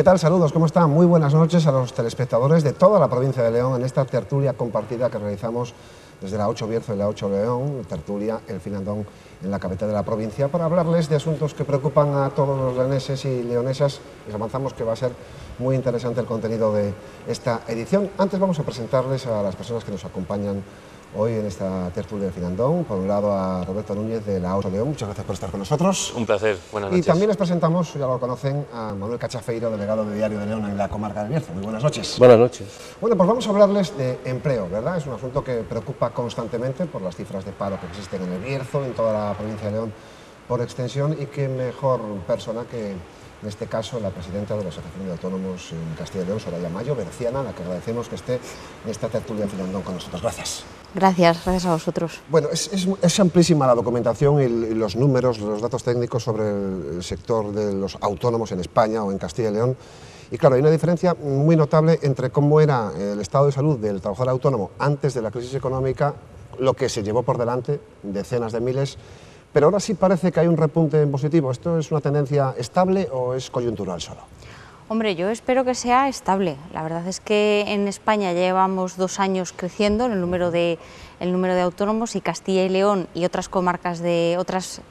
¿Qué tal? Saludos, ¿cómo están? Muy buenas noches a los telespectadores de toda la provincia de León en esta tertulia compartida que realizamos desde la 8 Bierzo y la 8 León, tertulia El Finandón en la capital de la provincia, para hablarles de asuntos que preocupan a todos los leoneses y leonesas. Les avanzamos que va a ser muy interesante el contenido de esta edición. Antes vamos a presentarles a las personas que nos acompañan hoy en esta tertulia de Finandón. Por un lado a Roberto Núñez de la 8 León, muchas gracias por estar con nosotros. Un placer, buenas noches. Y también les presentamos, ya lo conocen, a Manuel Cachafeiro, delegado de Diario de León en la comarca del Bierzo. Muy buenas noches. Buenas noches. Bueno, pues vamos a hablarles de empleo, ¿verdad? Es un asunto que preocupa constantemente por las cifras de paro que existen en el Bierzo, en toda la provincia de León por extensión, y qué mejor persona que, en este caso, la presidenta de la Asociación de Autónomos en Castilla y León, Soraya Mayo, Berciana, a la que agradecemos que esté en esta tertulia de Finandón con nosotros. Gracias. Gracias a vosotros. Bueno, es amplísima la documentación y los números, los datos técnicos sobre el sector de los autónomos en España o en Castilla y León. Y claro, hay una diferencia muy notable entre cómo era el estado de salud del trabajador autónomo antes de la crisis económica, lo que se llevó por delante, decenas de miles, pero ahora sí parece que hay un repunte en positivo. ¿Esto es una tendencia estable o es coyuntural solo? Hombre, yo espero que sea estable. La verdad es que en España llevamos 2 años creciendo el número de autónomos, y Castilla y León y otras comarcas de otras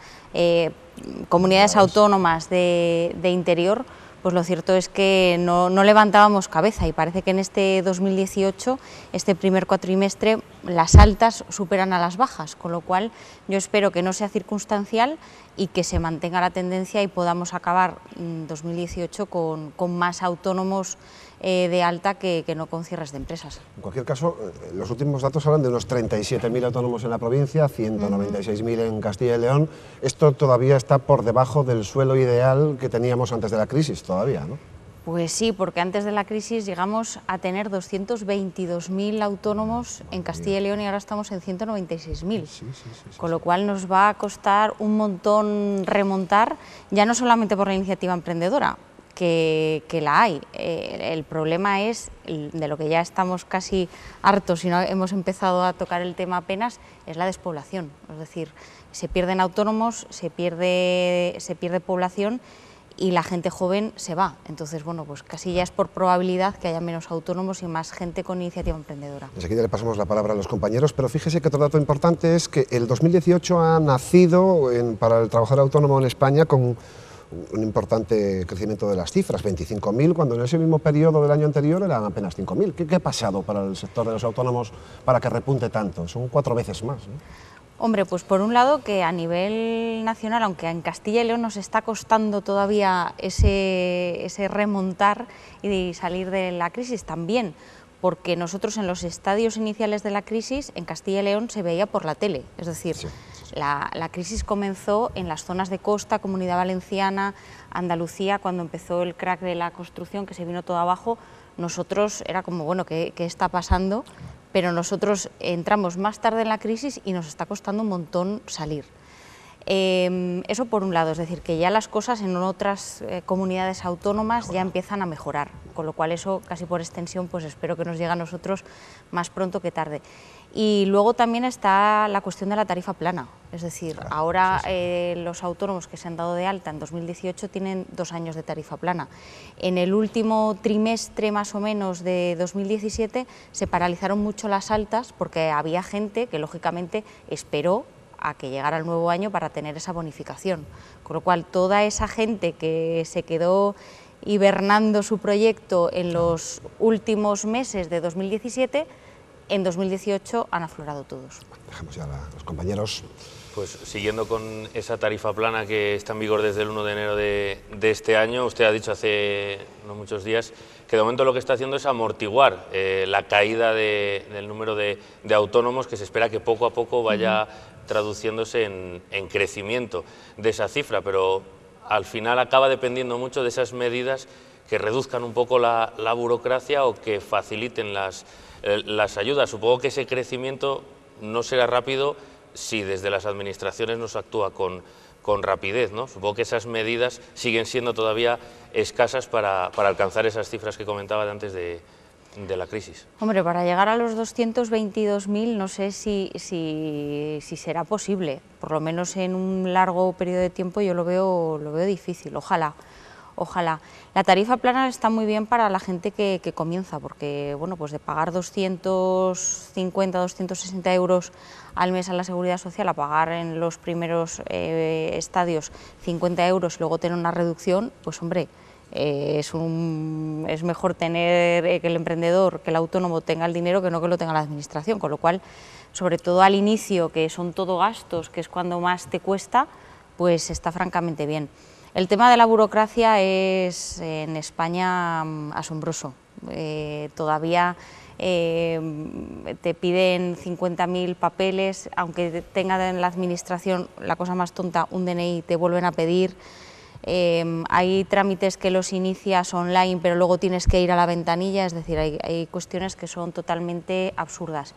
comunidades autónomas de interior, pues lo cierto es que no levantábamos cabeza, y parece que en este 2018, este primer cuatrimestre, las altas superan a las bajas, con lo cual yo espero que no sea circunstancial y que se mantenga la tendencia y podamos acabar 2018 con más autónomos de alta que no con cierres de empresas. En cualquier caso, los últimos datos hablan de unos 37.000 autónomos en la provincia, 196.000 en Castilla y León. Esto todavía está por debajo del suelo ideal que teníamos antes de la crisis, todavía, ¿no? Pues sí, porque antes de la crisis llegamos a tener 222.000 autónomos en Castilla y León y ahora estamos en 196.000, con lo cual nos va a costar un montón remontar, ya no solamente por la iniciativa emprendedora, que la hay. El problema es, de lo que ya estamos casi hartos y no hemos empezado a tocar el tema apenas, es la despoblación. Es decir, se pierden autónomos, se pierde población y la gente joven se va. Entonces, bueno, pues casi ya es por probabilidad que haya menos autónomos y más gente con iniciativa emprendedora. Enseguida le pasamos la palabra a los compañeros, pero fíjese que otro dato importante es que el 2018 ha nacido para el trabajador autónomo en España con un importante crecimiento de las cifras, 25.000, cuando en ese mismo periodo del año anterior eran apenas 5.000. ¿Qué ha pasado para el sector de los autónomos para que repunte tanto? Son 4 veces más, ¿no? Hombre, pues por un lado que a nivel nacional, aunque en Castilla y León nos está costando todavía ese remontar y salir de la crisis también, porque nosotros en los estadios iniciales de la crisis en Castilla y León se veía por la tele, es decir, la crisis comenzó en las zonas de costa, Comunidad Valenciana, Andalucía, cuando empezó el crack de la construcción, que se vino todo abajo. Nosotros era como, bueno, ¿qué está pasando? Pero nosotros entramos más tarde en la crisis y nos está costando un montón salir. Eso por un lado, es decir, que ya las cosas en otras comunidades autónomas ya empiezan a mejorar, con lo cual eso casi por extensión pues espero que nos llegue a nosotros más pronto que tarde. Y luego también está la cuestión de la tarifa plana, es decir, ahora los autónomos que se han dado de alta en 2018 tienen 2 años de tarifa plana. En el último trimestre más o menos de 2017 se paralizaron mucho las altas porque había gente que lógicamente esperó a que llegara el nuevo año para tener esa bonificación, con lo cual toda esa gente que se quedó hibernando su proyecto en los últimos meses de 2017, en 2018 han aflorado todos. Dejamos ya a los compañeros. Pues siguiendo con esa tarifa plana que está en vigor desde el 1 de enero de este año, usted ha dicho hace no muchos días que de momento lo que está haciendo es amortiguar la caída del número de autónomos, que se espera que poco a poco vaya traduciéndose en crecimiento de esa cifra, pero al final acaba dependiendo mucho de esas medidas que reduzcan un poco la burocracia o que faciliten las ayudas. Supongo que ese crecimiento no será rápido si desde las administraciones no se actúa con rapidez, ¿no? Supongo que esas medidas siguen siendo todavía escasas para alcanzar esas cifras que comentaba de antes de la crisis. Hombre, para llegar a los 222.000 no sé si será posible, por lo menos en un largo periodo de tiempo yo lo veo difícil. Ojalá Ojalá. La tarifa plana está muy bien para la gente que comienza, porque bueno, pues de pagar 250, 260 euros al mes a la Seguridad Social a pagar en los primeros estadios 50 euros y luego tener una reducción, pues hombre, es mejor tener que el emprendedor, que el autónomo tenga el dinero que no que lo tenga la administración, con lo cual, sobre todo al inicio, que son todo gastos, que es cuando más te cuesta, pues está francamente bien. El tema de la burocracia es en España asombroso. Todavía te piden 50.000 papeles, aunque tenga en la administración la cosa más tonta, un DNI, te vuelven a pedir. Hay trámites que los inicias online, pero luego tienes que ir a la ventanilla, es decir, hay cuestiones que son totalmente absurdas.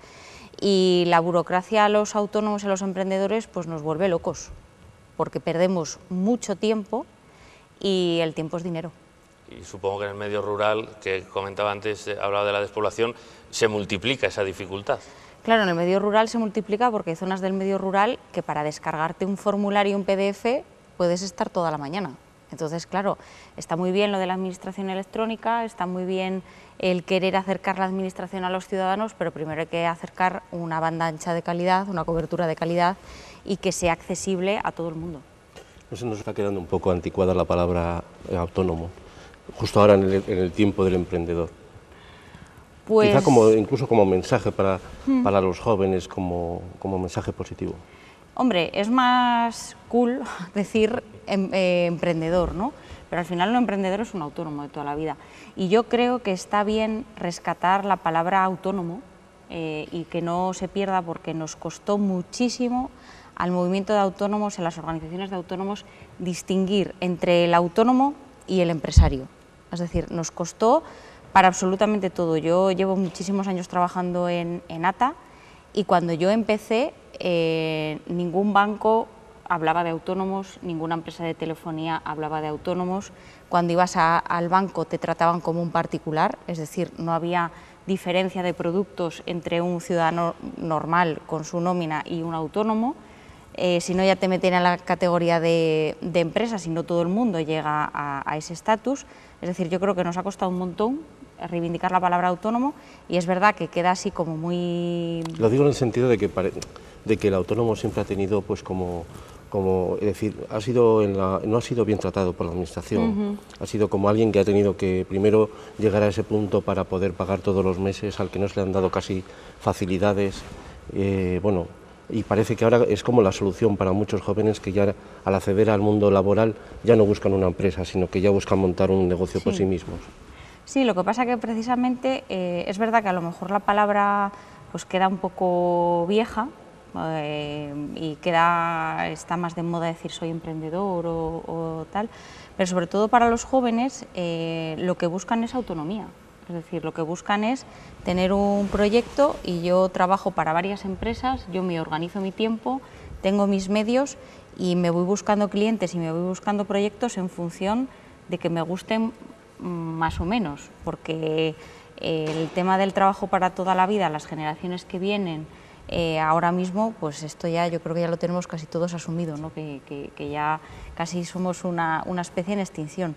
Y la burocracia a los autónomos y a los emprendedores pues nos vuelve locos, porque perdemos mucho tiempo y el tiempo es dinero. Y supongo que en el medio rural, que comentaba antes, hablaba de la despoblación, se multiplica esa dificultad. Claro, en el medio rural se multiplica porque hay zonas del medio rural que para descargarte un formulario, un PDF, puedes estar toda la mañana. Entonces, claro, está muy bien lo de la administración electrónica, está muy bien el querer acercar la administración a los ciudadanos, pero primero hay que acercar una banda ancha de calidad, una cobertura de calidad y que sea accesible a todo el mundo. No se nos está quedando un poco anticuada la palabra autónomo, justo ahora en el tiempo del emprendedor. Pues, quizá incluso como mensaje para los jóvenes, como mensaje positivo. Hombre, es más cool decir emprendedor, ¿no? Pero al final un emprendedor es un autónomo de toda la vida. Y yo creo que está bien rescatar la palabra autónomo y que no se pierda, porque nos costó muchísimo al movimiento de autónomos, a las organizaciones de autónomos, distinguir entre el autónomo y el empresario. Es decir, nos costó para absolutamente todo. Yo llevo muchísimos años trabajando en ATA y cuando yo empecé ningún banco hablaba de autónomos, ninguna empresa de telefonía hablaba de autónomos. Cuando ibas al banco te trataban como un particular, es decir, no había diferencia de productos entre un ciudadano normal con su nómina y un autónomo. Si no, ya te meten en la categoría de empresa, si no todo el mundo llega a ese estatus. Es decir, yo creo que nos ha costado un montón reivindicar la palabra autónomo y es verdad que queda así como muy... Lo digo en el sentido de que el autónomo siempre ha tenido, pues es decir, no ha sido bien tratado por la administración, ha sido como alguien que ha tenido que primero llegar a ese punto para poder pagar todos los meses, al que no se le han dado casi facilidades, bueno... Y parece que ahora es como la solución para muchos jóvenes que ya al acceder al mundo laboral ya no buscan una empresa, sino que ya buscan montar un negocio por sí mismos. Sí, lo que pasa que precisamente es verdad que a lo mejor la palabra pues queda un poco vieja y está más de moda decir soy emprendedor o tal, pero sobre todo para los jóvenes lo que buscan es autonomía. Es decir, lo que buscan es tener un proyecto y yo trabajo para varias empresas, yo me organizo mi tiempo, tengo mis medios y me voy buscando clientes y me voy buscando proyectos en función de que me gusten más o menos, porque el tema del trabajo para toda la vida, las generaciones que vienen, ahora mismo, pues esto ya yo creo que ya lo tenemos casi todos asumido, ¿no? que ya casi somos una especie en extinción.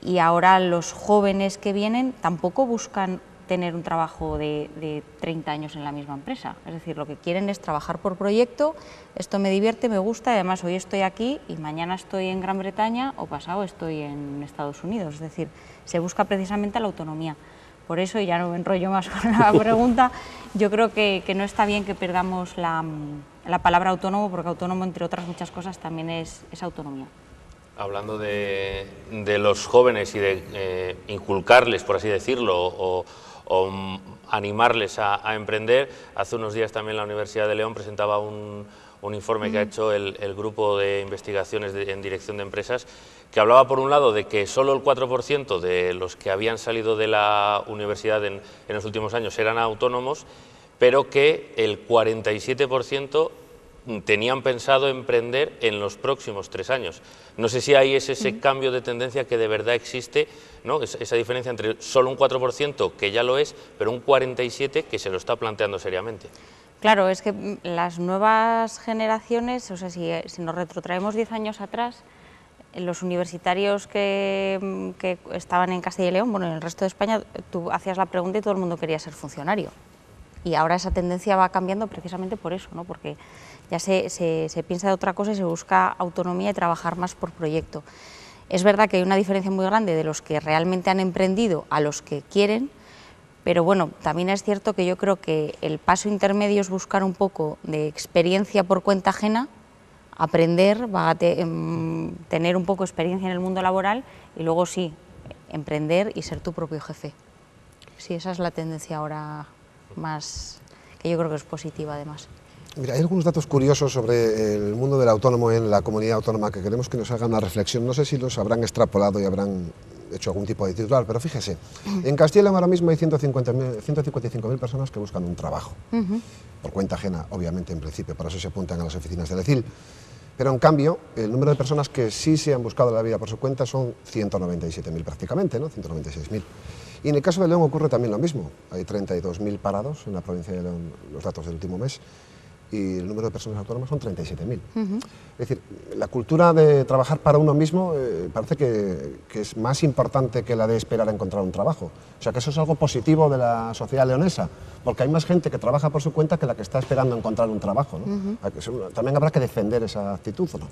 Y ahora los jóvenes que vienen tampoco buscan tener un trabajo de 30 años en la misma empresa. Es decir, lo que quieren es trabajar por proyecto, esto me divierte, me gusta, y además hoy estoy aquí y mañana estoy en Gran Bretaña o pasado estoy en Estados Unidos. Es decir, se busca precisamente la autonomía. Por eso, y ya no me enrollo más con la pregunta, yo creo que no está bien que perdamos la palabra autónomo, porque autónomo, entre otras muchas cosas, también es autonomía. Hablando de los jóvenes y de inculcarles, por así decirlo, o animarles a emprender, hace unos días también la Universidad de León presentaba un informe que ha hecho el grupo de investigaciones en dirección de empresas, que hablaba por un lado de que solo el 4% de los que habían salido de la universidad en los últimos años eran autónomos, pero que el 47% tenían pensado emprender en los próximos 3 años. No sé si ahí es ese cambio de tendencia que de verdad existe, ¿no? Esa diferencia entre solo un 4% que ya lo es, pero un 47% que se lo está planteando seriamente. Claro, es que las nuevas generaciones, o sea, si nos retrotraemos 10 años atrás, los universitarios que estaban en Castilla y León, bueno, en el resto de España, tú hacías la pregunta y todo el mundo quería ser funcionario. Y ahora esa tendencia va cambiando precisamente por eso, ¿no? Porque ya se piensa de otra cosa y se busca autonomía y trabajar más por proyecto. Es verdad que hay una diferencia muy grande de los que realmente han emprendido a los que quieren, pero bueno, también es cierto que yo creo que el paso intermedio es buscar un poco de experiencia por cuenta ajena, aprender, tener un poco de experiencia en el mundo laboral y luego sí, emprender y ser tu propio jefe. Sí, esa es la tendencia ahora más, que yo creo que es positiva además. Mira, hay algunos datos curiosos sobre el mundo del autónomo en la comunidad autónoma que queremos que nos haga una reflexión. No sé si los habrán extrapolado y habrán hecho algún tipo de titular, pero fíjese, en Castilla y León ahora mismo hay 155.000 personas que buscan un trabajo, por cuenta ajena, obviamente, en principio, para eso se apuntan a las oficinas del ECIL. Pero en cambio, el número de personas que sí se han buscado la vida por su cuenta son 197.000 prácticamente, ¿no? 196.000. Y en el caso de León ocurre también lo mismo. Hay 32.000 parados en la provincia de León, los datos del último mes, y el número de personas autónomas son 37.000. Es decir, la cultura de trabajar para uno mismo parece que es más importante que la de esperar a encontrar un trabajo. O sea, que eso es algo positivo de la sociedad leonesa, porque hay más gente que trabaja por su cuenta que la que está esperando encontrar un trabajo, ¿no? También habrá que defender esa actitud, ¿o no?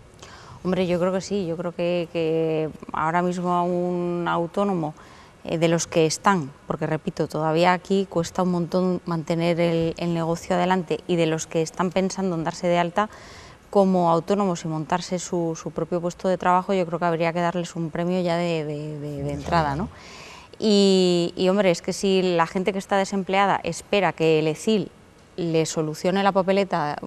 Hombre, yo creo que sí, yo creo que ahora mismo a un autónomo de los que están, porque repito, todavía aquí cuesta un montón mantener el negocio adelante, y de los que están pensando en darse de alta como autónomos y montarse su propio puesto de trabajo, yo creo que habría que darles un premio ya de entrada, ¿no? Y hombre, es que si la gente que está desempleada espera que el ECIL le solucione la papeleta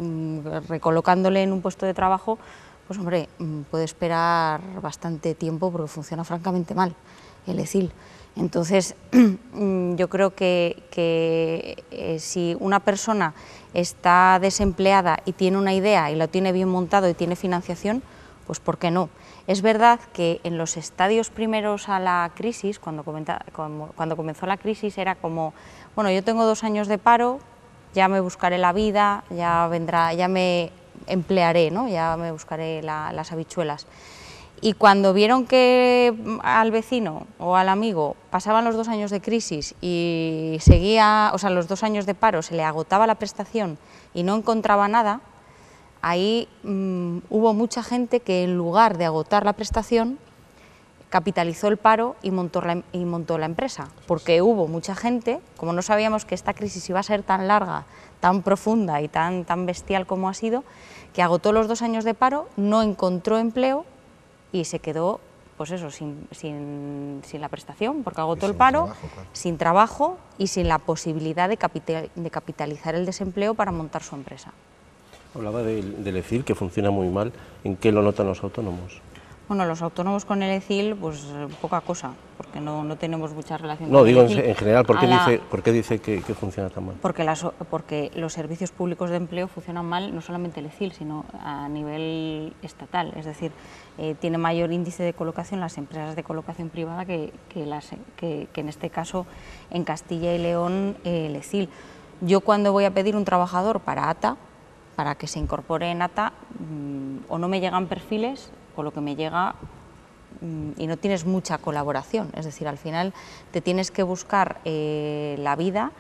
recolocándole en un puesto de trabajo, pues hombre, puede esperar bastante tiempo porque funciona francamente mal el ECIL. Entonces, yo creo que si una persona está desempleada y tiene una idea y lo tiene bien montado y tiene financiación, pues ¿por qué no? Es verdad que en los estadios primeros a la crisis, cuando comenzó la crisis, era como, bueno, yo tengo 2 años de paro, ya me buscaré la vida, ya vendrá, ya me emplearé, ¿no? Ya me buscaré las habichuelas. Y cuando vieron que al vecino o al amigo pasaban los 2 años de crisis y seguía, o sea, los 2 años de paro, se le agotaba la prestación y no encontraba nada, ahí hubo mucha gente que en lugar de agotar la prestación, capitalizó el paro y montó la empresa, porque hubo mucha gente, como no sabíamos que esta crisis iba a ser tan larga, tan profunda y tan bestial como ha sido, que agotó los 2 años de paro, no encontró empleo y se quedó, pues eso, sin la prestación, porque agotó el paro, trabajo, claro. sin trabajo y sin la posibilidad de capitalizar el desempleo para montar su empresa. Hablaba del ECIL, que funciona muy mal. ¿En qué lo notan los autónomos? Bueno, los autónomos con el ECIL, pues poca cosa, porque no tenemos mucha relación No, con el digo ECIL. en general, ¿por qué dice que funciona tan mal? Porque los servicios públicos de empleo funcionan mal, no solamente el ECIL, sino a nivel estatal. Es decir, tiene mayor índice de colocación las empresas de colocación privada que en este caso en Castilla y León el ECIL. Yo cuando voy a pedir un trabajador para ATA, para que se incorpore en ATA, o no me llegan perfiles, o lo que me llega y no tienes mucha colaboración, es decir, al final te tienes que buscar la vida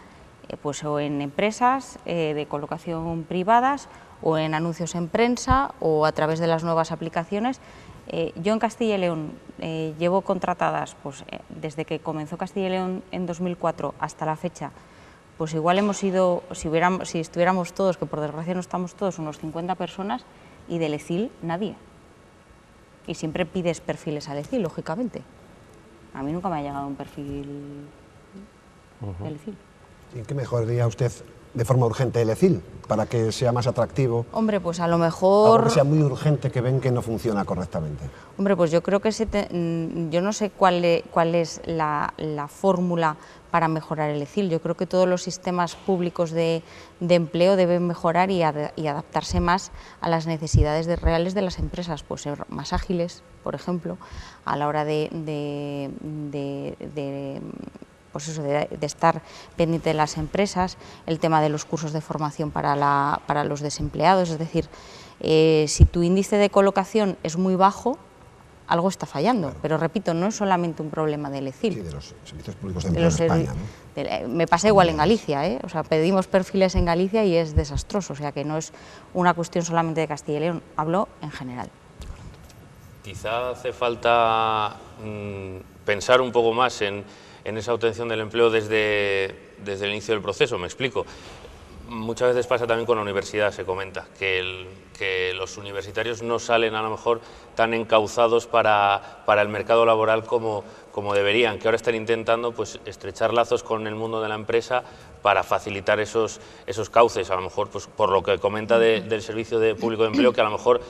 pues o en empresas de colocación privadas o en anuncios en prensa o a través de las nuevas aplicaciones. Yo en Castilla y León llevo contratadas pues, desde que comenzó Castilla y León en 2004 hasta la fecha, pues igual hemos ido, si estuviéramos todos, que por desgracia no estamos todos, unos 50 personas, y del ECIL nadie. Y siempre pides perfiles al ECIL, lógicamente. A mí nunca me ha llegado un perfil del ECIL. ¿Y qué mejoraría usted de forma urgente el ECIL para que sea más atractivo? Hombre, pues a lo mejor... Algo que sea muy urgente, que ven que no funciona correctamente. Hombre, pues yo creo que yo no sé cuál es la fórmula para mejorar el ECIL. Yo creo que todos los sistemas públicos de empleo deben mejorar y adaptarse más a las necesidades reales de las empresas, pues ser más ágiles, por ejemplo, a la hora de estar pendiente de las empresas, el tema de los cursos de formación para los desempleados, es decir, si tu índice de colocación es muy bajo, algo está fallando. Claro. Pero repito, no es solamente un problema del ECIL. Sí, de los servicios públicos de empleo en España, ¿no? Me pasa igual en Galicia, ¿eh? O sea, pedimos perfiles en Galicia y es desastroso, o sea que no es una cuestión solamente de Castilla y León, hablo en general. Quizá hace falta pensar un poco más en esa obtención del empleo desde el inicio del proceso, me explico. Muchas veces pasa también con la universidad, se comenta, que los universitarios no salen a lo mejor tan encauzados para el mercado laboral como deberían, que ahora están intentando pues estrechar lazos con el mundo de la empresa para facilitar esos cauces, a lo mejor pues por lo que comenta del Servicio Público de Empleo, que a lo mejor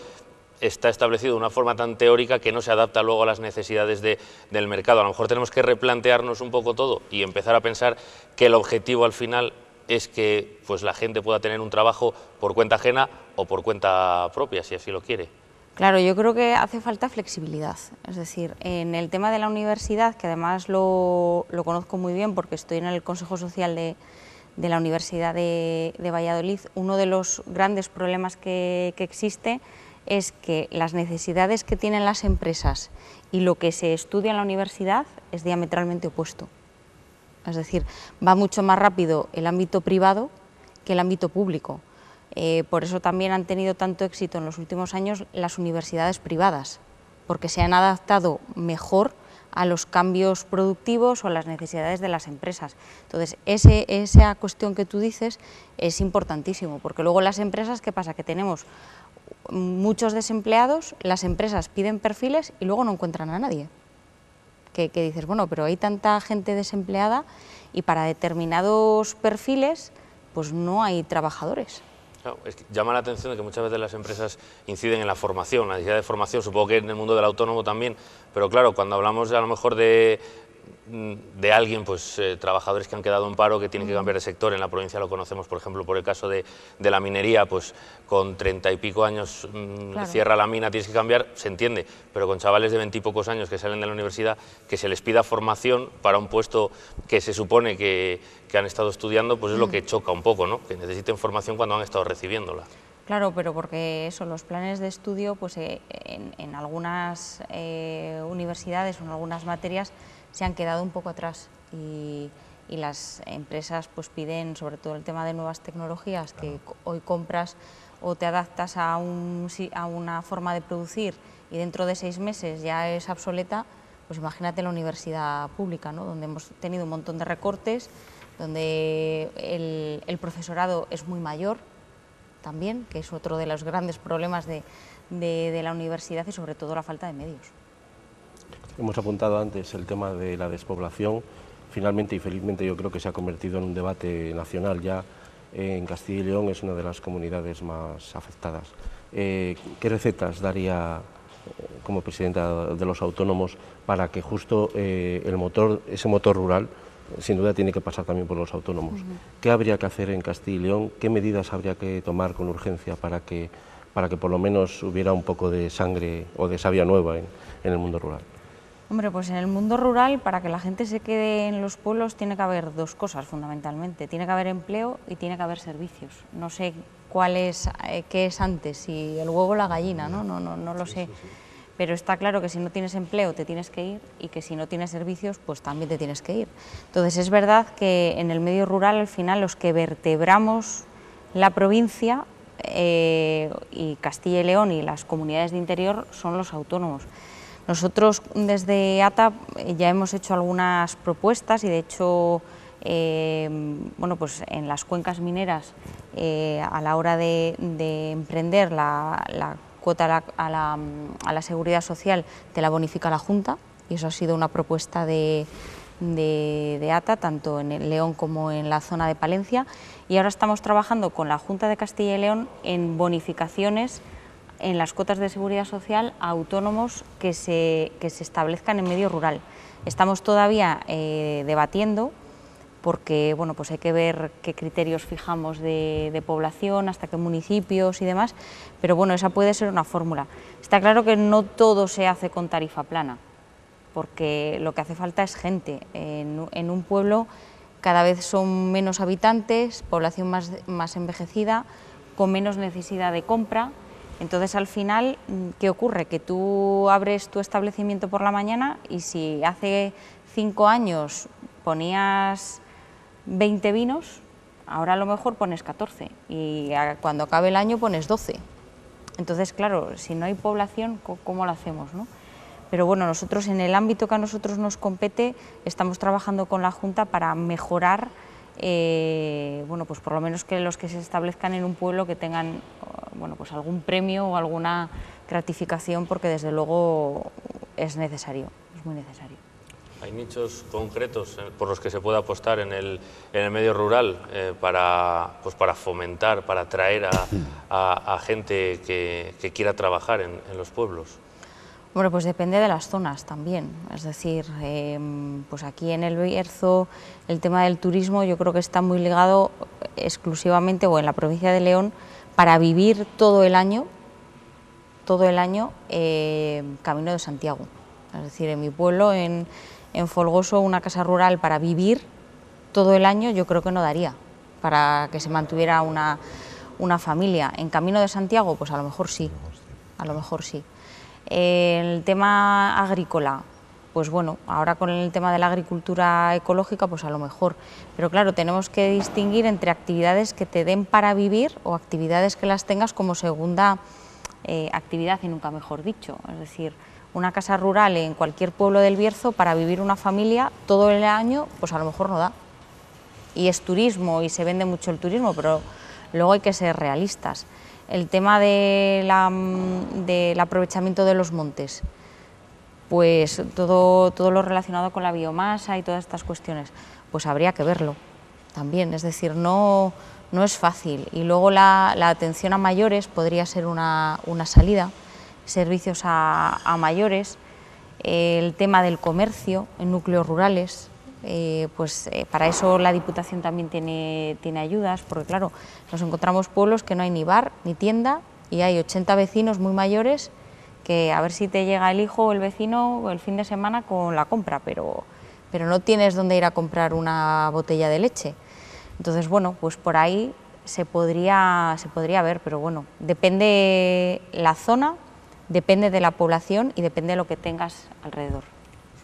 está establecido de una forma tan teórica que no se adapta luego a las necesidades del mercado. A lo mejor tenemos que replantearnos un poco todo y empezar a pensar que el objetivo al final es que pues la gente pueda tener un trabajo por cuenta ajena o por cuenta propia, si así lo quiere. Claro, yo creo que hace falta flexibilidad. Es decir, en el tema de la universidad, que además lo conozco muy bien porque estoy en el Consejo Social de la Universidad de Valladolid, uno de los grandes problemas que existe es que las necesidades que tienen las empresas y lo que se estudia en la universidad es diametralmente opuesto. Es decir, va mucho más rápido el ámbito privado que el ámbito público. Por eso también han tenido tanto éxito en los últimos años las universidades privadas, porque se han adaptado mejor a los cambios productivos o a las necesidades de las empresas. Entonces, esa cuestión que tú dices es importantísimo, porque luego las empresas, ¿qué pasa? Que tenemos muchos desempleados, las empresas piden perfiles y luego no encuentran a nadie. Que dices, bueno, pero hay tanta gente desempleada y para determinados perfiles pues no hay trabajadores. Claro, es que llama la atención de que muchas veces las empresas inciden en la formación, la necesidad de formación, supongo que en el mundo del autónomo también, pero claro, cuando hablamos a lo mejor de alguien, pues trabajadores que han quedado en paro, que tienen que cambiar de sector, en la provincia lo conocemos, por ejemplo, por el caso de la minería, pues con 30 y pico años claro, cierra la mina, tienes que cambiar, se entiende, pero con chavales de 20 y pocos años que salen de la universidad, que se les pida formación para un puesto que se supone que han estado estudiando, pues es lo que choca un poco, ¿no? Que necesiten formación cuando han estado recibiéndola. Claro, pero porque eso, los planes de estudio, pues en algunas universidades o en algunas materias se han quedado un poco atrás y las empresas pues piden, sobre todo el tema de nuevas tecnologías, que hoy compras o te adaptas a una forma de producir y dentro de 6 meses ya es obsoleta, pues imagínate la universidad pública, ¿no? Donde hemos tenido un montón de recortes, donde el profesorado es muy mayor también, que es otro de los grandes problemas de la universidad y sobre todo la falta de medios. Hemos apuntado antes el tema de la despoblación, finalmente y felizmente yo creo que se ha convertido en un debate nacional ya. En Castilla y León es una de las comunidades más afectadas. ¿Qué recetas daría como presidenta de los autónomos para que justo ese motor rural, sin duda tiene que pasar también por los autónomos? ¿Qué habría que hacer en Castilla y León? ¿Qué medidas habría que tomar con urgencia para que por lo menos hubiera un poco de sangre o de savia nueva en el mundo rural? Hombre, pues en el mundo rural, para que la gente se quede en los pueblos, tiene que haber 2 cosas fundamentalmente. Tiene que haber empleo y tiene que haber servicios. No sé qué es antes, si el huevo o la gallina, ¿no? No lo sé. Pero está claro que si no tienes empleo te tienes que ir y que si no tienes servicios, pues también te tienes que ir. Entonces es verdad que en el medio rural, al final, los que vertebramos la provincia y Castilla y León y las comunidades de interior son los autónomos. Nosotros desde ATA ya hemos hecho algunas propuestas y de hecho bueno, pues en las cuencas mineras a la hora de emprender la cuota a la seguridad social te la bonifica la Junta y eso ha sido una propuesta de ATA, tanto en el León como en la zona de Palencia, y ahora estamos trabajando con la Junta de Castilla y León en bonificaciones en las cuotas de seguridad social a autónomos que se establezcan en medio rural. Estamos todavía debatiendo porque bueno, pues hay que ver qué criterios fijamos de población, hasta qué municipios y demás, pero bueno, esa puede ser una fórmula. Está claro que no todo se hace con tarifa plana, porque lo que hace falta es gente. En un pueblo cada vez son menos habitantes, población más envejecida, con menos necesidad de compra. Entonces, al final, ¿qué ocurre? Que tú abres tu establecimiento por la mañana y si hace 5 años ponías 20 vinos, ahora a lo mejor pones 14 y cuando acabe el año pones 12. Entonces, claro, si no hay población, ¿cómo lo hacemos, no? Pero bueno, nosotros en el ámbito que a nosotros nos compete estamos trabajando con la Junta para mejorar, bueno, pues por lo menos que los que se establezcan en un pueblo que tengan, bueno, pues algún premio o alguna gratificación, porque desde luego es necesario, es muy necesario. ¿Hay nichos concretos por los que se puede apostar en el medio rural para fomentar, para atraer a gente que quiera trabajar en los pueblos? Bueno, pues depende de las zonas también, es decir, pues aquí en el Bierzo el tema del turismo yo creo que está muy ligado exclusivamente, o en la provincia de León, para vivir todo el año Camino de Santiago. Es decir, en mi pueblo, en Folgoso, una casa rural para vivir todo el año yo creo que no daría para que se mantuviera una familia. En Camino de Santiago, pues a lo mejor sí, a lo mejor sí. El tema agrícola, pues bueno, ahora con el tema de la agricultura ecológica, pues a lo mejor. Pero claro, tenemos que distinguir entre actividades que te den para vivir o actividades que las tengas como segunda actividad, y nunca mejor dicho. Es decir, una casa rural en cualquier pueblo del Bierzo para vivir una familia todo el año, pues a lo mejor no da. Y es turismo y se vende mucho el turismo, pero luego hay que ser realistas. El tema del aprovechamiento de los montes, pues todo lo relacionado con la biomasa y todas estas cuestiones, pues habría que verlo también, es decir, no es fácil. Y luego la atención a mayores podría ser una salida, servicios a mayores, el tema del comercio en núcleos rurales. Para eso la Diputación también tiene ayudas, porque claro, nos encontramos pueblos que no hay ni bar ni tienda y hay 80 vecinos muy mayores que a ver si te llega el hijo o el vecino el fin de semana con la compra, pero no tienes dónde ir a comprar una botella de leche. Entonces, bueno, pues por ahí se podría ver, pero bueno, depende la zona, depende de la población y depende de lo que tengas alrededor.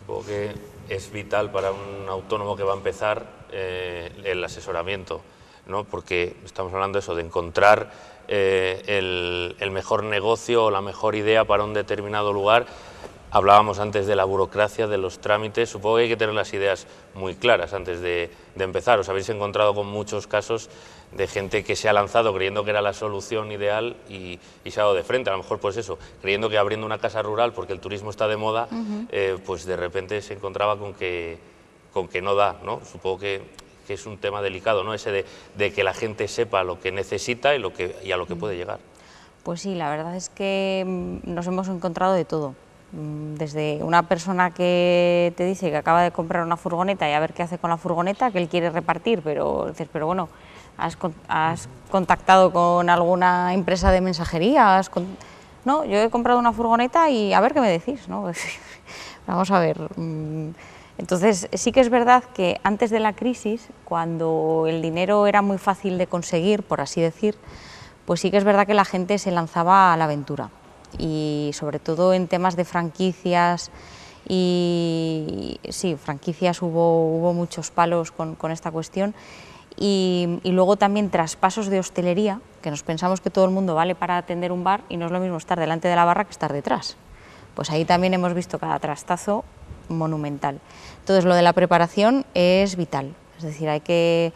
Supongo que es vital para un autónomo que va a empezar el asesoramiento, ¿no? Porque estamos hablando de eso, de encontrar el mejor negocio o la mejor idea para un determinado lugar. Hablábamos antes de la burocracia, de los trámites. Supongo que hay que tener las ideas muy claras antes de empezar. Os habéis encontrado con muchos casos de gente que se ha lanzado creyendo que era la solución ideal y se ha dado de frente. A lo mejor, pues eso, creyendo que abriendo una casa rural, porque el turismo está de moda, pues de repente se encontraba con que no da, ¿no? Supongo que es un tema delicado, ¿no? Ese de que la gente sepa lo que necesita y a lo que puede llegar. Pues sí, la verdad es que nos hemos encontrado de todo. Desde una persona que te dice que acaba de comprar una furgoneta y a ver qué hace con la furgoneta, que él quiere repartir, pero dices, pero bueno, ¿has contactado con alguna empresa de mensajería? No, yo he comprado una furgoneta y a ver qué me decís, ¿no? Vamos a ver. Entonces, sí que es verdad que antes de la crisis, cuando el dinero era muy fácil de conseguir, por así decir, pues sí que es verdad que la gente se lanzaba a la aventura. Y sobre todo en temas de franquicias, y sí, franquicias hubo muchos palos con esta cuestión, y luego también traspasos de hostelería, que nos pensamos que todo el mundo vale para atender un bar y no es lo mismo estar delante de la barra que estar detrás. Pues ahí también hemos visto cada trastazo monumental. Entonces, lo de la preparación es vital, es decir, hay que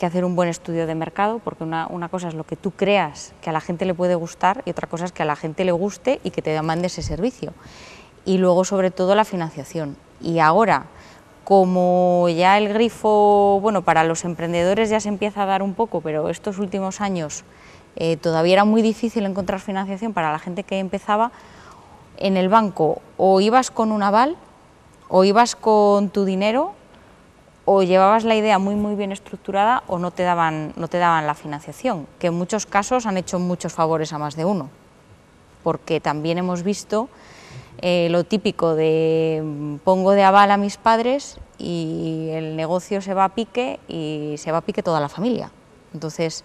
hacer un buen estudio de mercado, porque una cosa es lo que tú creas que a la gente le puede gustar y otra cosa es que a la gente le guste y que te demande ese servicio. Y luego, sobre todo, la financiación. Y ahora, como ya el grifo, bueno, para los emprendedores ya se empieza a dar un poco, pero estos últimos años todavía era muy difícil encontrar financiación para la gente que empezaba, en el banco o ibas con un aval, o ibas con tu dinero, o llevabas la idea muy bien estructurada o no te daban la financiación, que en muchos casos han hecho muchos favores a más de uno, porque también hemos visto lo típico de pongo de aval a mis padres y el negocio se va a pique y se va a pique toda la familia. Entonces,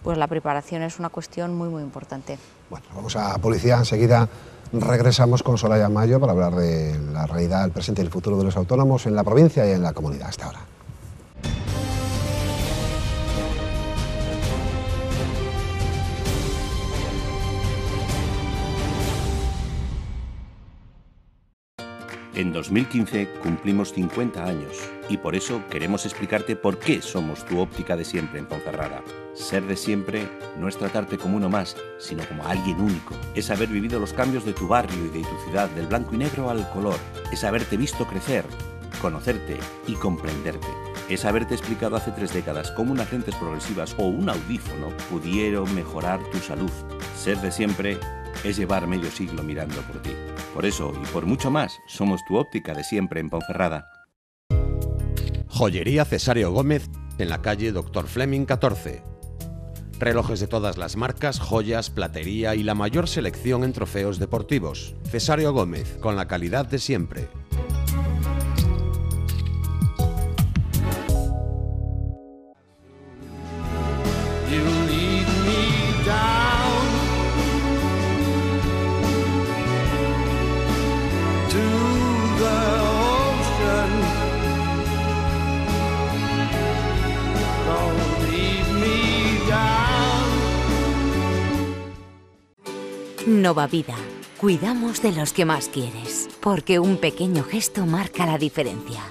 pues la preparación es una cuestión muy, muy importante. Bueno, vamos a publicidad, enseguida regresamos con Soraya Mayo para hablar de la realidad, el presente y el futuro de los autónomos en la provincia y en la comunidad. Hasta ahora. En 2015 cumplimos 50 años y por eso queremos explicarte por qué somos tu óptica de siempre en Ponferrada. Ser de siempre no es tratarte como uno más, sino como alguien único. Es haber vivido los cambios de tu barrio y de tu ciudad, del blanco y negro al color. Es haberte visto crecer, conocerte y comprenderte. Es haberte explicado hace 3 décadas cómo unas lentes progresivas o un audífono pudieron mejorar tu salud. Ser de siempre es llevar medio siglo mirando por ti. Por eso y por mucho más, somos tu óptica de siempre en Ponferrada. Joyería Cesario Gómez en la calle Dr. Fleming 14. Relojes de todas las marcas, joyas, platería y la mayor selección en trofeos deportivos. Cesario Gómez, con la calidad de siempre. Nova Vida. Cuidamos de los que más quieres, porque un pequeño gesto marca la diferencia.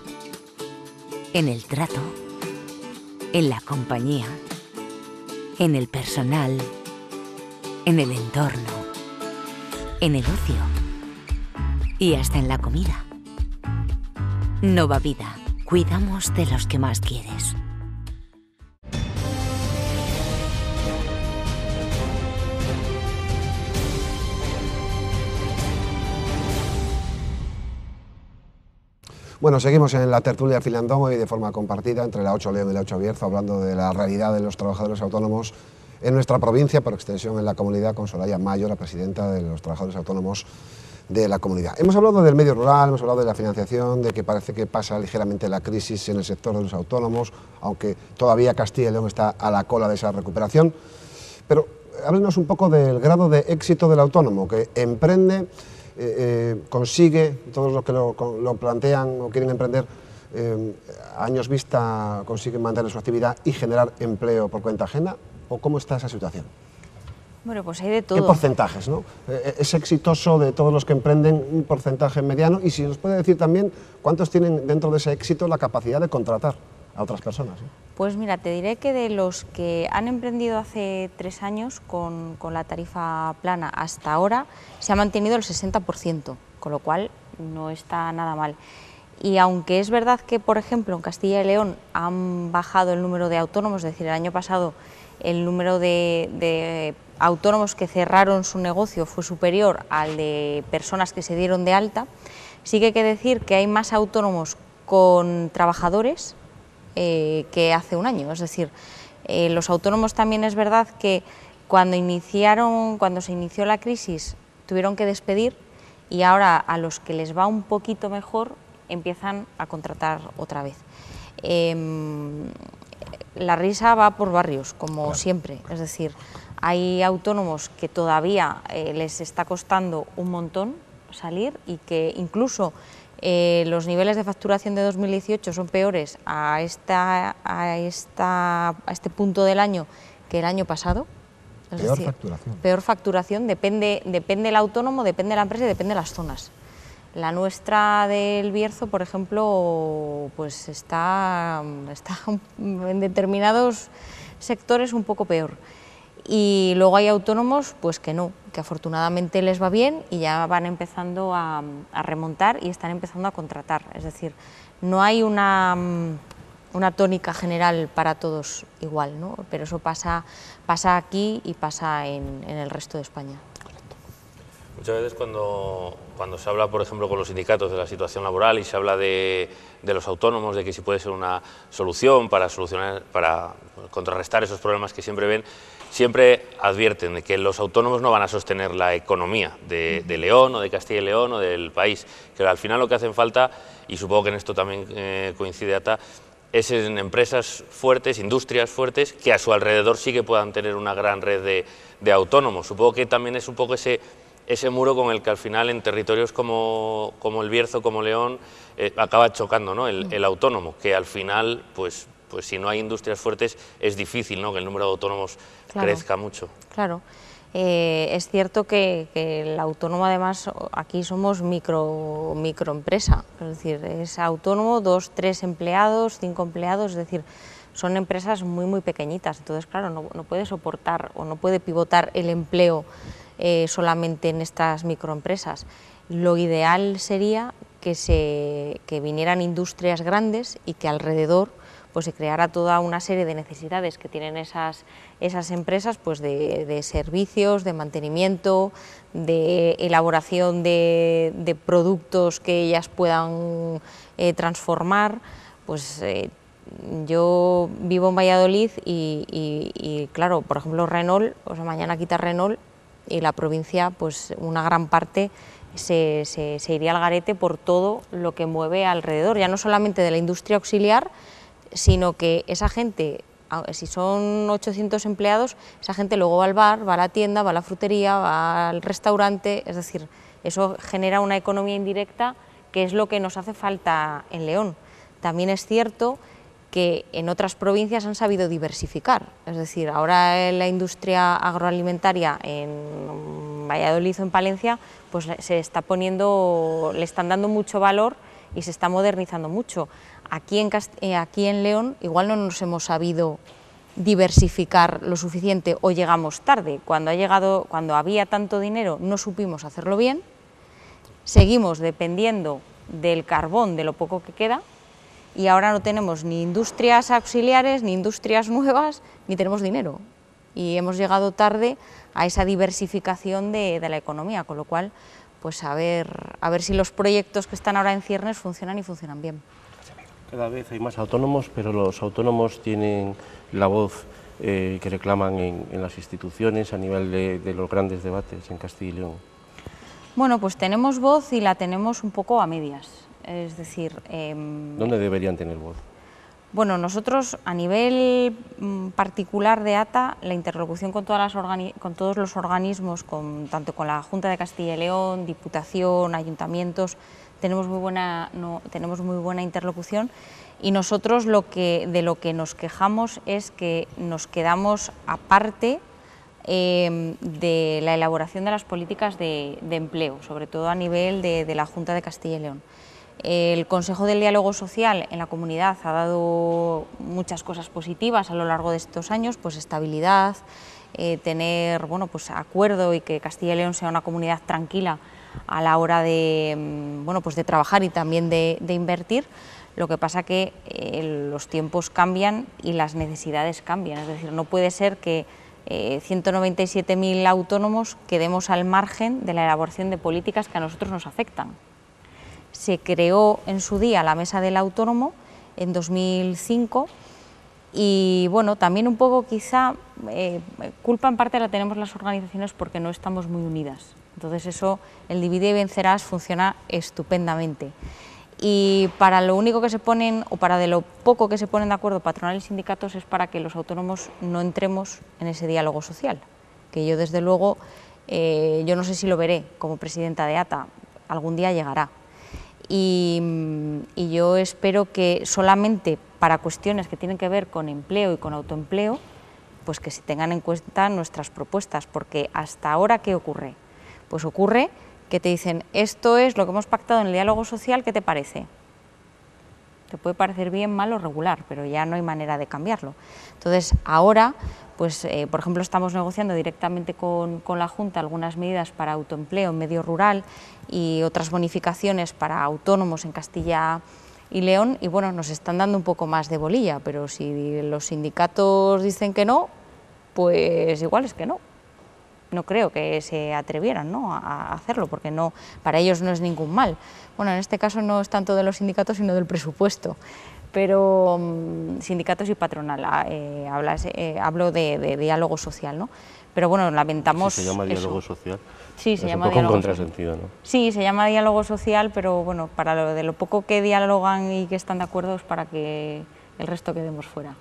En el trato, en la compañía, en el personal, en el entorno, en el ocio y hasta en la comida. Nova Vida. Cuidamos de los que más quieres. Bueno, seguimos en la tertulia Filandón, hoy de forma compartida entre la 8 León y la 8 Bierzo, hablando de la realidad de los trabajadores autónomos en nuestra provincia, por extensión en la comunidad, con Soraya Mayo, la presidenta de los trabajadores autónomos de la comunidad. Hemos hablado del medio rural, hemos hablado de la financiación, de que parece que pasa ligeramente la crisis en el sector de los autónomos, aunque todavía Castilla y León está a la cola de esa recuperación. Pero háblenos un poco del grado de éxito del autónomo, que emprende, consigue, todos los que lo plantean o quieren emprender, a años vista consiguen mantener su actividad y generar empleo por cuenta ajena, ¿o cómo está esa situación? Bueno, pues hay de todo. ¿Qué porcentajes, no? ¿Es exitoso de todos los que emprenden un porcentaje mediano? Y si nos puede decir también cuántos tienen dentro de ese éxito la capacidad de contratar a otras personas, ¿no? Pues mira, te diré que de los que han emprendido hace 3 años con la tarifa plana hasta ahora, se ha mantenido el 60%, con lo cual no está nada mal. Y aunque es verdad que, por ejemplo, en Castilla y León han bajado el número de autónomos, es decir, el año pasado el número de autónomos que cerraron su negocio fue superior al de personas que se dieron de alta, sí que hay que decir que hay más autónomos con trabajadores que hace un año. Es decir, los autónomos también es verdad que cuando se inició la crisis tuvieron que despedir y ahora a los que les va un poquito mejor empiezan a contratar otra vez. La risa va por barrios, como siempre, es decir, hay autónomos que todavía les está costando un montón salir y que incluso los niveles de facturación de 2018 son peores a este punto del año que el año pasado. Es decir, facturación. Peor facturación, depende del autónomo, depende de la empresa y depende de las zonas. La nuestra del Bierzo, por ejemplo, pues está en determinados sectores un poco peor. Y luego hay autónomos pues que no, que afortunadamente les va bien y ya van empezando a remontar y están empezando a contratar. Es decir, no hay una tónica general para todos igual, ¿no? Pero eso pasa aquí y pasa en el resto de España. Muchas veces cuando se habla, por ejemplo, con los sindicatos de la situación laboral y se habla de los autónomos, de que si puede ser una solución para contrarrestar esos problemas que siempre ven, siempre advierten de que los autónomos no van a sostener la economía de León o de Castilla y León o del país, que al final lo que hacen falta, y supongo que en esto también coincide ATA, es en empresas fuertes, industrias fuertes, que a su alrededor sí que puedan tener una gran red de autónomos. Supongo que también es un poco ese muro con el que al final en territorios como el Bierzo, como León, acaba chocando, ¿no? el autónomo, que al final, pues si no hay industrias fuertes es difícil, ¿no?, que el número de autónomos crezca mucho. Claro. Es cierto que el autónomo, además, aquí somos microempresa, es decir, es autónomo, 2, 3 empleados, 5 empleados, es decir, son empresas muy pequeñitas, entonces claro, no puede soportar o no puede pivotar el empleo solamente en estas microempresas. Lo ideal sería que vinieran industrias grandes y que alrededor pues se creara toda una serie de necesidades que tienen esas empresas, pues de servicios, de mantenimiento, de elaboración de productos que ellas puedan transformar. Pues yo vivo en Valladolid y claro, por ejemplo Renault, o sea, mañana quita Renault y la provincia, pues una gran parte se iría al garete por todo lo que mueve alrededor, ya no solamente de la industria auxiliar, sino que esa gente, si son 800 empleados, esa gente luego va al bar, va a la tienda, va a la frutería, va al restaurante, es decir, eso genera una economía indirecta que es lo que nos hace falta en León. También es cierto que en otras provincias han sabido diversificar, es decir, ahora la industria agroalimentaria en Valladolid o en Palencia pues le están dando mucho valor y se está modernizando mucho. Aquí en León igual no nos hemos sabido diversificar lo suficiente o llegamos tarde. Cuando había tanto dinero no supimos hacerlo bien, seguimos dependiendo del carbón, de lo poco que queda, y ahora no tenemos ni industrias auxiliares, ni industrias nuevas, ni tenemos dinero. Y hemos llegado tarde a esa diversificación de la economía, con lo cual, pues a ver si los proyectos que están ahora en ciernes funcionan y funcionan bien. Cada vez hay más autónomos, pero los autónomos tienen la voz que reclaman en las instituciones a nivel de los grandes debates en Castilla y León. Bueno, pues tenemos voz y la tenemos un poco a medias, es decir... ¿Dónde deberían tener voz? Bueno, nosotros a nivel particular de ATA, la interlocución con todos los organismos, tanto con la Junta de Castilla y León, Diputación, ayuntamientos, tenemos muy buena interlocución, y nosotros de lo que nos quejamos es que nos quedamos aparte de la elaboración de las políticas de empleo, sobre todo a nivel de la Junta de Castilla y León. El Consejo del Diálogo Social en la comunidad ha dado muchas cosas positivas a lo largo de estos años, pues estabilidad, tener pues acuerdo y que Castilla y León sea una comunidad tranquila a la hora de trabajar y también de invertir. Lo que pasa que los tiempos cambian y las necesidades cambian, es decir, no puede ser que 197.000 autónomos quedemos al margen de la elaboración de políticas que a nosotros nos afectan. Se creó en su día la Mesa del Autónomo en 2005 y bueno, también un poco quizá culpa en parte la tenemos las organizaciones porque no estamos muy unidas. Entonces eso, el divide y vencerás, funciona estupendamente. Y para lo único que se ponen, o para de lo poco que se ponen de acuerdo patronal y sindicatos, es para que los autónomos no entremos en ese diálogo social, que yo desde luego, yo no sé si lo veré como presidenta de ATA, algún día llegará. Y yo espero que solamente para cuestiones que tienen que ver con empleo y con autoempleo, pues que se tengan en cuenta nuestras propuestas, porque hasta ahora, ¿qué ocurre? Pues ocurre que te dicen, esto es lo que hemos pactado en el diálogo social, ¿qué te parece? Te puede parecer bien, mal o regular, pero ya no hay manera de cambiarlo. Entonces, ahora, pues, por ejemplo, estamos negociando directamente con la Junta algunas medidas para autoempleo en medio rural y otras bonificaciones para autónomos en Castilla y León, y bueno, nos están dando un poco más de bolilla, pero si los sindicatos dicen que no, pues igual es que no. No creo que se atrevieran, ¿no?, a hacerlo, porque no, para ellos no es ningún mal. Bueno, en este caso no es tanto de los sindicatos, sino del presupuesto, pero sindicatos y patronal, hablo de diálogo social, ¿no? Pero bueno, lamentamos... ¿Sí se llama diálogo social? Sí, se llama un poco diálogo un contrasentido, ¿no? Sí, se llama diálogo social, pero bueno, para lo poco que dialogan y que están de acuerdo es para que el resto quedemos fuera.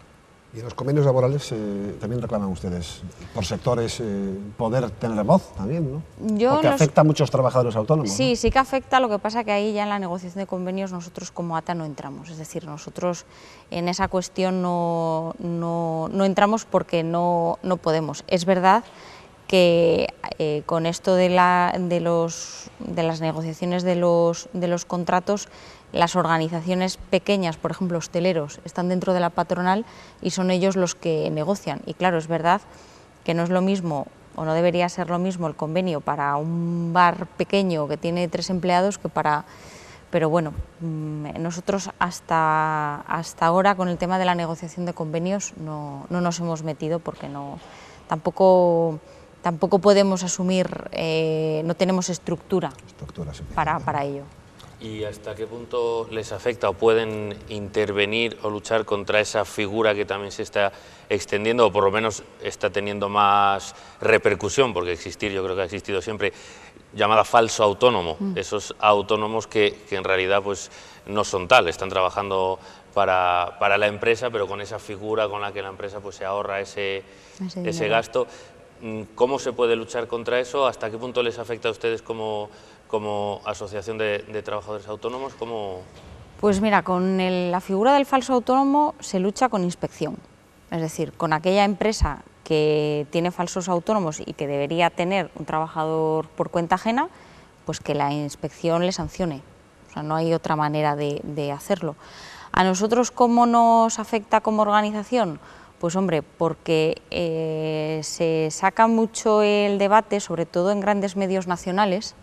Y en los convenios laborales también reclaman ustedes, por sectores, poder tener voz también, ¿no? Porque afecta a muchos trabajadores autónomos. Sí, ¿no? sí que afecta, lo que pasa que ahí ya en la negociación de convenios nosotros como ATA no entramos, es decir, nosotros en esa cuestión no entramos porque no podemos. Es verdad que con esto de las negociaciones de los contratos, las organizaciones pequeñas, por ejemplo hosteleros, están dentro de la patronal y son ellos los que negocian. Y claro, es verdad que no es lo mismo, o no debería ser lo mismo el convenio para un bar pequeño que tiene 3 empleados que para... Pero bueno, nosotros hasta ahora con el tema de la negociación de convenios no nos hemos metido porque tampoco podemos asumir, no tenemos estructura para ello. ¿Y hasta qué punto les afecta o pueden intervenir o luchar contra esa figura que también se está extendiendo o por lo menos está teniendo más repercusión, porque existir, yo creo que ha existido siempre, llamada falso autónomo, esos autónomos que en realidad pues no son tal, están trabajando para la empresa, pero con esa figura con la que la empresa pues se ahorra ese gasto? ¿Cómo se puede luchar contra eso? ¿Hasta qué punto les afecta a ustedes como asociación de trabajadores autónomos? Pues mira, con la figura del falso autónomo se lucha con inspección, es decir, con aquella empresa que tiene falsos autónomos y que debería tener un trabajador por cuenta ajena, pues que la inspección le sancione, o sea, no hay otra manera de hacerlo. ¿A nosotros cómo nos afecta como organización? Pues hombre, porque se saca mucho el debate, sobre todo en grandes medios nacionales,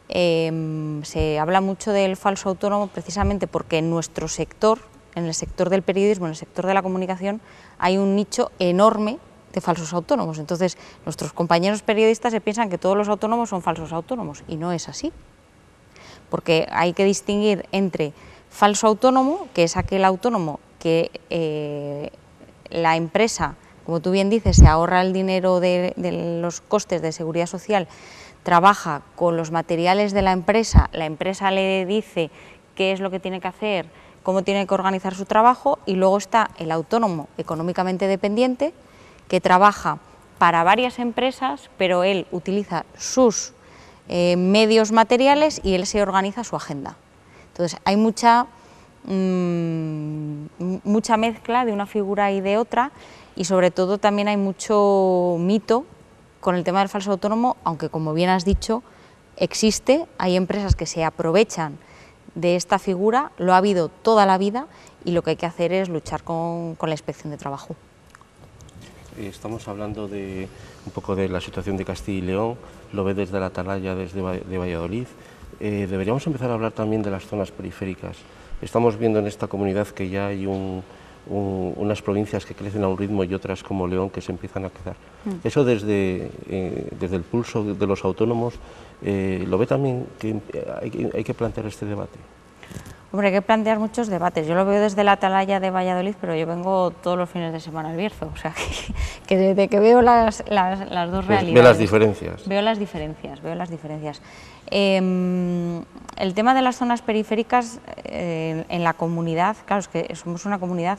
se habla mucho del falso autónomo precisamente porque en nuestro sector, en el sector del periodismo, en el sector de la comunicación, hay un nicho enorme de falsos autónomos. Entonces, nuestros compañeros periodistas se piensan que todos los autónomos son falsos autónomos y no es así, porque hay que distinguir entre falso autónomo, que es aquel autónomo que la empresa, como tú bien dices, se ahorra el dinero de los costes de seguridad social, trabaja con los materiales de la empresa le dice qué es lo que tiene que hacer, cómo tiene que organizar su trabajo, y luego está el autónomo económicamente dependiente que trabaja para varias empresas, pero él utiliza sus medios materiales y él se organiza su agenda. Entonces hay mucha mezcla de una figura y de otra, y sobre todo también hay mucho mito con el tema del falso autónomo, aunque como bien has dicho, existe, hay empresas que se aprovechan de esta figura, lo ha habido toda la vida y lo que hay que hacer es luchar con la inspección de trabajo. Estamos hablando un poco de la situación de Castilla y León, lo ve desde la Atalaya, desde Valladolid. Deberíamos empezar a hablar también de las zonas periféricas. Estamos viendo en esta comunidad que ya hay unas provincias que crecen a un ritmo y otras como León que se empiezan a quedar. Eso desde el pulso de los autónomos, ¿lo ve también que hay que plantear este debate? Hombre, hay que plantear muchos debates. Yo lo veo desde la Atalaya de Valladolid, pero yo vengo todos los fines de semana al Bierzo, o sea que desde que veo las dos realidades. Ve las diferencias. Veo las diferencias. El tema de las zonas periféricas en la comunidad, claro, es que somos una comunidad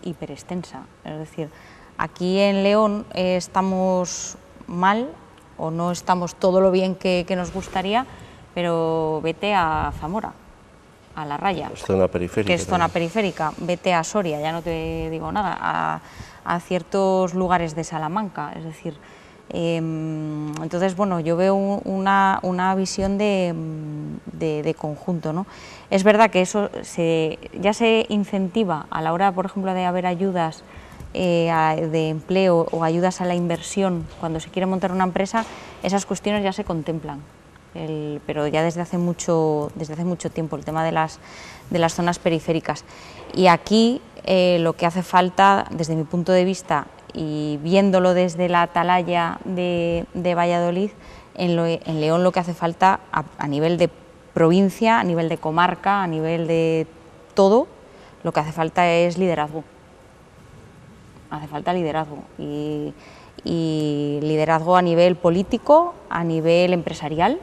hiperextensa, es decir, aquí en León estamos mal o no estamos todo lo bien que nos gustaría, pero vete a Zamora, a La Raya, es zona periférica, que es zona periférica, vete a Soria, ya no te digo nada, a ciertos lugares de Salamanca, es decir, entonces bueno, yo veo una visión de conjunto, ¿no? Es verdad que eso ya se incentiva a la hora, por ejemplo, de haber ayudas de empleo o ayudas a la inversión cuando se quiere montar una empresa, esas cuestiones ya se contemplan. Pero ya desde hace mucho tiempo, el tema de las zonas periféricas. Y aquí lo que hace falta, desde mi punto de vista, y viéndolo desde la Atalaya de Valladolid, en León lo que hace falta a nivel de provincia, a nivel de comarca, a nivel de todo, lo que hace falta es liderazgo. Hace falta liderazgo. Y liderazgo a nivel político, a nivel empresarial,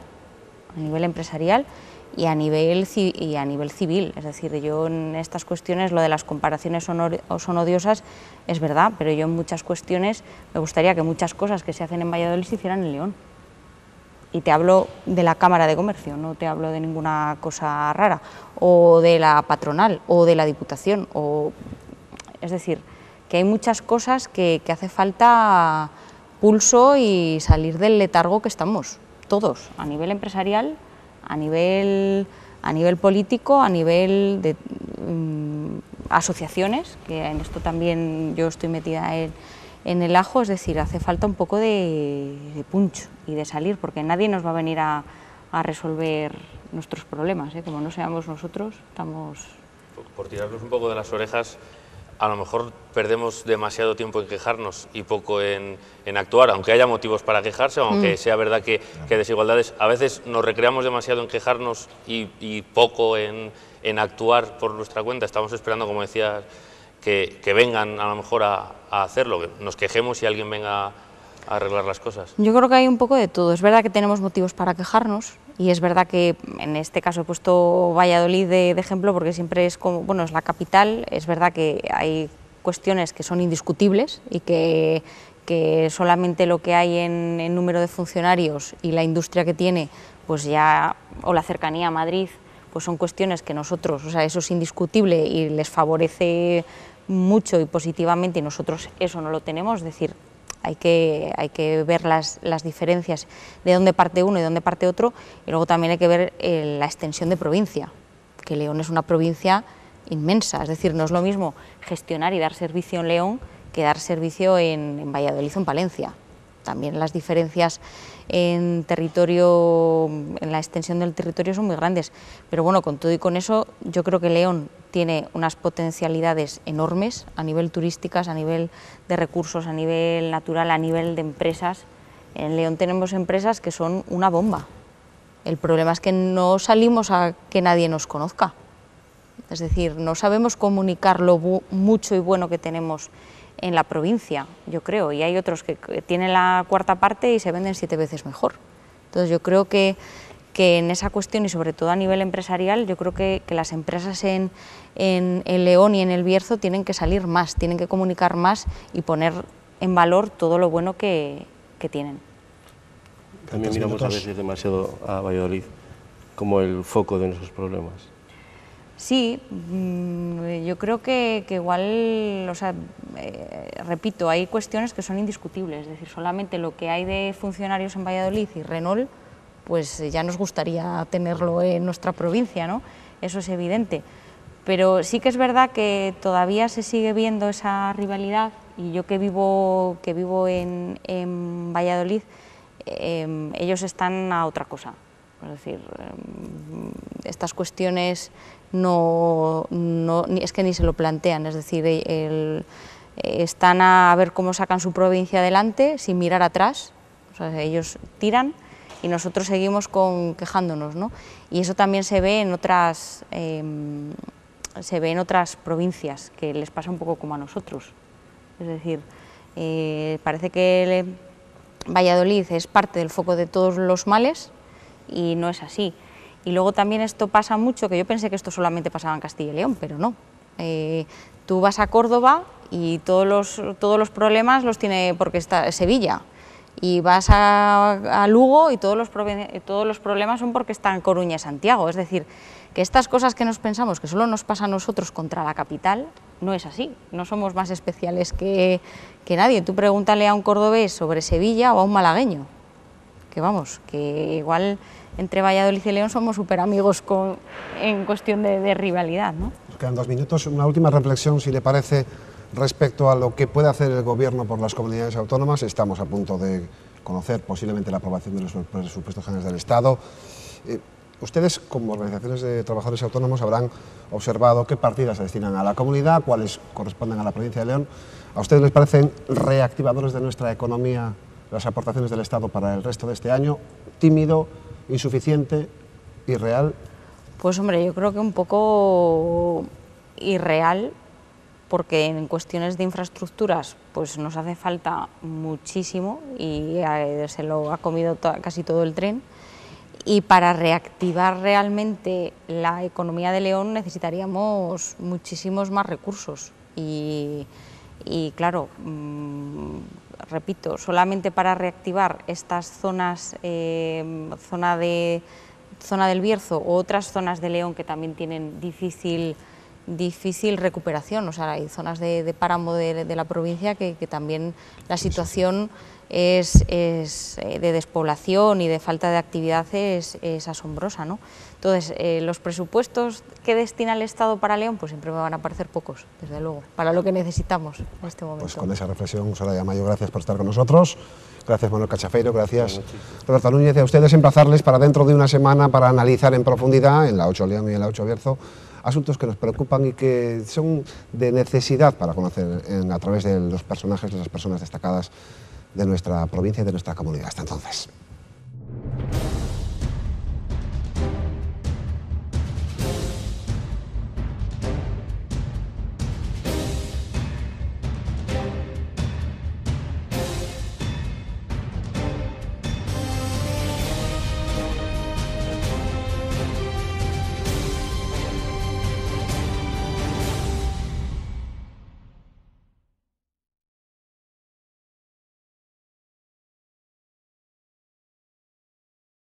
y a nivel civil. Es decir, yo en estas cuestiones, lo de las comparaciones son odiosas, es verdad, pero yo en muchas cuestiones me gustaría que muchas cosas que se hacen en Valladolid se hicieran en León. Y te hablo de la Cámara de Comercio, no te hablo de ninguna cosa rara, o de la patronal, o de la Diputación, es decir, que hay muchas cosas que hace falta pulso y salir del letargo que estamos, todos, a nivel empresarial, a nivel político, a nivel de asociaciones, que en esto también yo estoy metida en el ajo, es decir, hace falta un poco de punch y de salir, porque nadie nos va a venir a resolver nuestros problemas, como no seamos nosotros, estamos... Por tirarnos un poco de las orejas, a lo mejor perdemos demasiado tiempo en quejarnos y poco en actuar, aunque haya motivos para quejarse, aunque sea verdad que hay desigualdades, a veces nos recreamos demasiado en quejarnos y poco en actuar por nuestra cuenta. Estamos esperando, como decías, que vengan a lo mejor a hacerlo, que nos quejemos y alguien venga a arreglar las cosas. Yo creo que hay un poco de todo. Es verdad que tenemos motivos para quejarnos y es verdad que en este caso he puesto Valladolid de ejemplo porque siempre es como, bueno, es la capital. Es verdad que hay cuestiones que son indiscutibles y que solamente lo que hay en número de funcionarios y la industria que tiene, pues ya, o la cercanía a Madrid, pues son cuestiones que nosotros, o sea, eso es indiscutible y les favorece mucho y positivamente, y nosotros eso no lo tenemos. Es decir, hay que ver las diferencias de dónde parte uno y dónde parte otro, y luego también hay que ver la extensión de provincia, que León es una provincia inmensa. Es decir, no es lo mismo gestionar y dar servicio en León que dar servicio en Valladolid o en Palencia. También las diferencias en territorio, en la extensión del territorio son muy grandes, pero bueno, con todo y con eso, yo creo que León tiene unas potencialidades enormes a nivel turísticas, a nivel de recursos, a nivel natural, a nivel de empresas. En León tenemos empresas que son una bomba. El problema es que no salimos a que nadie nos conozca. Es decir, no sabemos comunicar lo mucho y bueno que tenemos en la provincia, yo creo, y hay otros que tienen la cuarta parte y se venden 7 veces mejor. Entonces yo creo que en esa cuestión, y sobre todo a nivel empresarial, yo creo que las empresas en León y en el Bierzo tienen que salir más, tienen que comunicar más y poner en valor todo lo bueno que tienen. También miramos a veces demasiado a Valladolid como el foco de nuestros problemas. Sí, yo creo que igual, o sea, repito, hay cuestiones que son indiscutibles, es decir, solamente lo que hay de funcionarios en Valladolid y Renault, pues ya nos gustaría tenerlo en nuestra provincia, ¿no? Eso es evidente, pero sí que es verdad que todavía se sigue viendo esa rivalidad, y yo que vivo en Valladolid, ellos están a otra cosa. Es decir, estas cuestiones es que ni se lo plantean, es decir, están a ver cómo sacan su provincia adelante sin mirar atrás. O sea, ellos tiran y nosotros seguimos quejándonos, ¿no? Y eso también se ve en otras provincias, que les pasa un poco como a nosotros. Es decir, parece que Valladolid es parte del foco de todos los males, y no es así. Y luego también esto pasa mucho, que yo pensé que esto solamente pasaba en Castilla y León, pero no. Tú vas a Córdoba y todos los problemas los tiene porque está Sevilla, y vas a Lugo y todos los problemas son porque están Coruña y Santiago. Es decir, que estas cosas que nos pensamos que solo nos pasa a nosotros contra la capital, no es así, no somos más especiales que nadie. Tú pregúntale a un cordobés sobre Sevilla o a un malagueño, que vamos, que igual entre Valladolid y León somos súper amigos en cuestión de rivalidad, ¿no? Nos quedan 2 minutos. Una última reflexión, si le parece, respecto a lo que puede hacer el Gobierno por las comunidades autónomas. Estamos a punto de conocer posiblemente la aprobación de los presupuestos generales del Estado. Ustedes, como organizaciones de trabajadores autónomos, habrán observado qué partidas se destinan a la comunidad, cuáles corresponden a la provincia de León. ¿A ustedes les parecen reactivadores de nuestra economía las aportaciones del Estado para el resto de este año? ¿Tímido, insuficiente, irreal? Pues hombre, yo creo que un poco irreal, porque en cuestiones de infraestructuras pues nos hace falta muchísimo y se lo ha comido casi todo el tren. Y para reactivar realmente la economía de León necesitaríamos muchísimos más recursos. Y claro, repito, solamente para reactivar estas zonas, zona del Bierzo u otras zonas de León que también tienen difícil recuperación, o sea, hay zonas de páramo de la provincia que también la situación es de despoblación y de falta de actividad es asombrosa, ¿no? Entonces, los presupuestos que destina el Estado para León, pues siempre me van a parecer pocos, desde luego, para lo que necesitamos en este momento. Pues con esa reflexión, Soraya Mayo, gracias por estar con nosotros. Gracias, Manuel Cachafeiro, gracias, Roberto Núñez, y a ustedes emplazarles para dentro de una semana para analizar en profundidad, en la 8 León y en la 8 Bierzo, asuntos que nos preocupan y que son de necesidad para conocer a través de los personajes, de las personas destacadas de nuestra provincia y de nuestra comunidad. Hasta entonces.